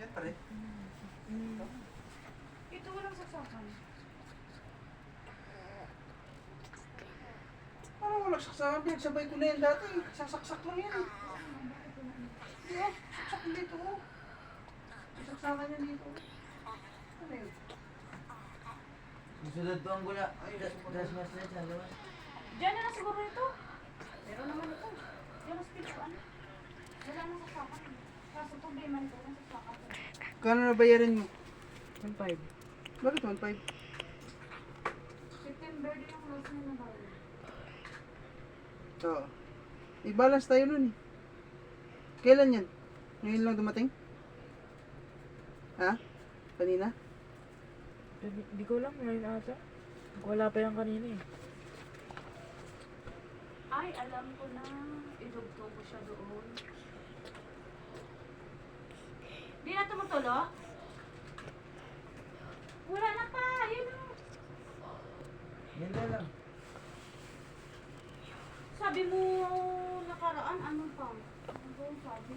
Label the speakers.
Speaker 1: Siyempre.
Speaker 2: Ito walang saksakan.
Speaker 1: Parang walang saksakan din. Sabay ko na yan dati. Sasaksak lang yan. Hindi ah. Saksak dito. Saksakan yan dito. Ano yun?
Speaker 3: Susunod po ang gula. Das mas na dyan, diba?
Speaker 2: Diyan na lang siguro ito. Pero naman ito. Diyan na spirituan. Wala nang saksakan. Kaso problema nito, nang saksakan.
Speaker 1: Kano na bayarin mo?
Speaker 4: 1.5.
Speaker 1: Bakit 1.5?
Speaker 2: September din yung last na nabawi.
Speaker 1: Oo. I-balance tayo nun eh. Kailan yan? Ngayon lang dumating? Ha? Kanina?
Speaker 4: Hindi ko lang, ngayon ata. Wala pa yan kanina eh.
Speaker 2: Ay, alam ko na. Idugtong ko siya doon. Di na tumutulo? Wala na pa. Yun o.
Speaker 3: Yan na lang.
Speaker 2: Sabi mo nakaraan, ano pa? Ano ba yung sabi?